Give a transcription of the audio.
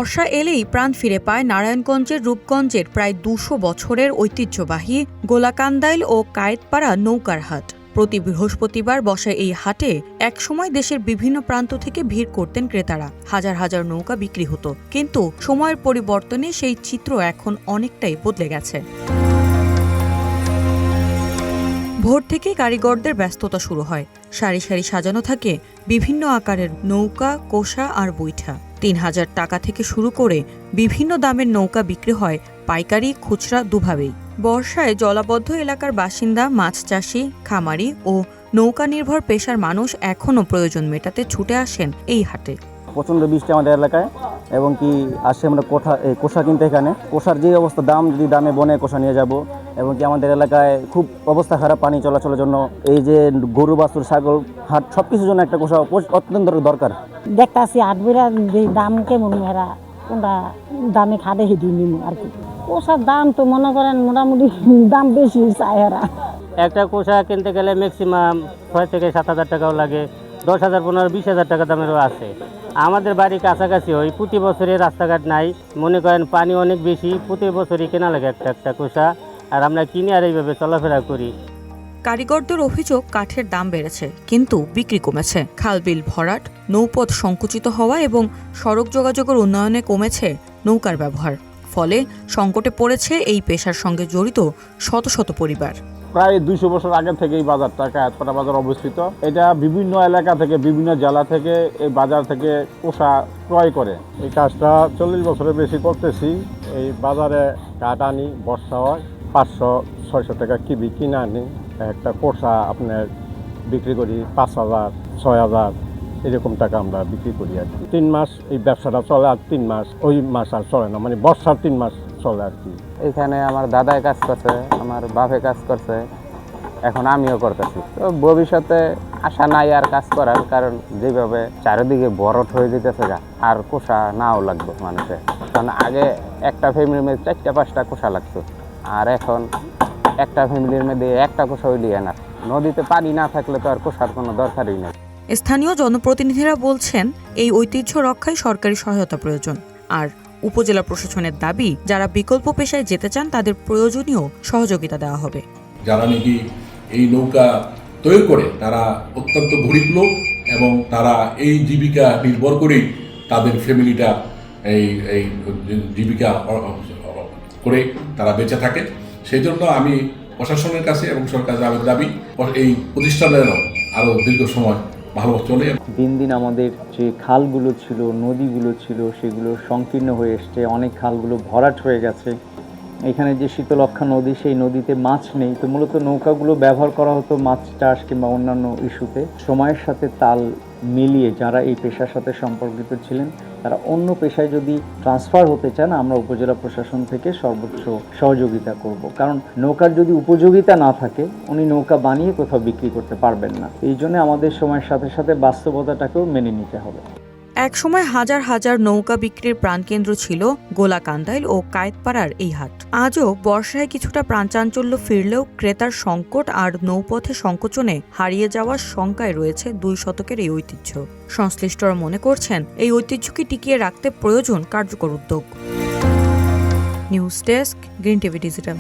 বর্ষা এলেই প্রাণ ফিরে পায় নারায়ণগঞ্জের রূপগঞ্জের প্রায় ২০০ বছরের ঐতিহ্যবাহী গোলাকান্দাইল ও কায়েতপাড়া নৌকার হাট। প্রতি বৃহস্পতিবার বসে এই হাটে একসময় দেশের বিভিন্ন প্রান্ত থেকে ভিড় করতেন ক্রেতারা। হাজার হাজার নৌকা বিক্রি হতো, কিন্তু সময়ের পরিবর্তনে সেই চিত্র এখন অনেকটাই বদলে গেছে। ভোর থেকে কারিগরদের ব্যস্ততা শুরু হয়। সারি সারি সাজানো থাকে বিভিন্ন আকারের নৌকা, কোষা আর বৈঠা। ৩,০০০ টাকা থেকে শুরু করে বিভিন্ন দামের নৌকা বিক্রি হয় পাইকারি, খুচরা দুভাবেই। বর্ষায় জলাবদ্ধ এলাকার বাসিন্দা, মাছ চাষি, খামারি ও নৌকা নির্ভর পেশার মানুষ এখনও প্রয়োজন মেটাতে ছুটে আসেন এই হাটে। প্রচণ্ড বৃষ্টি আমাদের এলাকায়, এবং কি আসে আমরা কোষা কিনতে। এখানে কোষার যে অবস্থা, যদি দামে বনে কোষা নিয়ে যাব, এবং কি আমাদের এলাকায় খুব অবস্থা খারাপ পানি চলাচলের জন্য। এই যে গরু, বাছুর, ছাগল, হাট সব কিছুর জন্য একটা কোষা অত্যন্ত দরকার। দেখতে আসি হাটবিরা দাম কেমন, মেরা কোনটা দামে খাটে হিদি নিম আর কি। কোষার দাম তো মনে করেন মোটামুটি দাম বেশি চায় এরা। একটা কোষা কিনতে গেলে ম্যাক্সিমাম ৬ থেকে ৭,০০০ টাকাও লাগে, ১০,০০০, ১৫,০০০, ২০,০০০ টাকা দামেরও আছে। আমাদের বাড়ি কাছাকাছি হয়, প্রতি বছরে রাস্তাঘাট নাই, মনে করেন পানি অনেক বেশি, প্রতি বছরই কেনা লাগে একটা কোষা, আর আমরা কিনে আর এইভাবে চলাফেরা করি। কারিগরদের অভিযোগ, কাঠের দাম বেড়েছে কিন্তু বিক্রি কমেছে। খালবিল ভরাট, নৌপথ সংকুচিত হওয়া এবং সড়ক যোগাযোগের উন্নয়নে কমেছে নৌকার ব্যবহার। ফলে সংকটে পড়েছে এই পেশার সঙ্গে জড়িত শত শত পরিবার। প্রায় ২০০ বছর আগে থেকে এই বাজারটা, কায়েতপাড়া বাজার অবস্থিত। এটা বিভিন্ন এলাকা থেকে, বিভিন্ন জেলা থেকে এই বাজার থেকে কোষা ক্রয় করে। এই কাজটা ৪০ বছরের বেশি করতেছি। এই বাজারে কাঠ আনি, বর্ষা হয়, ৫০০-৬০০ টাকা কিবি কিনে আনি। একটা কোষা আপনার বিক্রি করি ৫,০০০, ৬,০০০ এরকম টাকা আমরা বিক্রি করি আর কি। ৩ মাস এই ব্যবসাটা চলে, আর 3 মাস ওই মাস আর চলে না, মানে বর্ষার 3 মাস চলে আর কি। এখানে আমার দাদাই কাজ করছে, আমার বাপে কাজ করছে, এখন আমিও করতেছি। তো ভবিষ্যতে আশা নাই আর কাজ করার, কারণ যেভাবে চারিদিকে বরট হয়ে যেতেছে গা, আর কোষা নাও লাগবে মানুষের। কারণ আগে একটা ফ্যামিলির মধ্যে ৪টা-৫টা কোষা লাগতো, আর এখন একটা ফ্যামিলির মধ্যে একটা কোষা হইলেই না। নদীতে পানি না থাকলে তো আর কোষার কোনো দরকারই নেই। স্থানীয় জনপ্রতিনিধিরা বলছেন, এই ঐতিহ্য রক্ষায় সরকারি সহায়তা প্রয়োজন। আর উপজেলা প্রশাসনের দাবি, যারা বিকল্প পেশায় যেতে চান তাদের প্রয়োজনীয় সহযোগিতা দেওয়া হবে। যারা নাকি এই নৌকা তৈরি করে তারা অত্যন্ত গরিব লোক, এবং তারা এই জীবিকা নির্ভর করেই তাদের ফ্যামিলিটা এই জীবিকা করে তারা বেঁচে থাকে। সেই জন্য আমি প্রশাসনের কাছে এবং সরকারের দাবি, এই প্রতিষ্ঠানেরও আরও দীর্ঘ সময় ভালো চলে। দিন দিন আমাদের যে খালগুলো ছিল, নদীগুলো ছিল, সেগুলো সংকীর্ণ হয়ে এসছে। অনেক খালগুলো ভরাট হয়ে গেছে। এখানে যে শীতলক্ষা নদী, সেই নদীতে মাছ নেই। তো মূলত নৌকাগুলো ব্যবহার করা হতো মাছ চাষ কিংবা অন্যান্য ইস্যুতে। সময়ের সাথে তাল মিলিয়ে যারা এই পেশার সাথে সম্পর্কিত ছিলেন, তারা অন্য পেশায় যদি ট্রান্সফার হতে চান, আমরা উপজেলা প্রশাসন থেকে সর্বোচ্চ সহযোগিতা করব। কারণ নৌকার যদি উপযোগিতা না থাকে, উনি নৌকা বানিয়ে কোথাও বিক্রি করতে পারবেন না। এই জন্য আমাদের সময়ের সাথে সাথে বাস্তবতাটাকেও মেনে নিতে হবে। একসময় হাজার হাজার নৌকা বিক্রির প্রাণকেন্দ্র ছিল গোলাকান্দাইল ও কায়েতপাড়ার এই হাট। আজও বর্ষায় কিছুটা প্রাণচাঞ্চল্য ফিরলেও ক্রেতার সংকট আর নৌপথে সংকোচনে হারিয়ে যাওয়ার শঙ্কায় রয়েছে ২ শতকের এই ঐতিহ্য। সংশ্লিষ্টরা মনে করছেন, এই ঐতিহ্যকে টিকিয়ে রাখতে প্রয়োজন কার্যকর উদ্যোগ। News desk, green TV digital.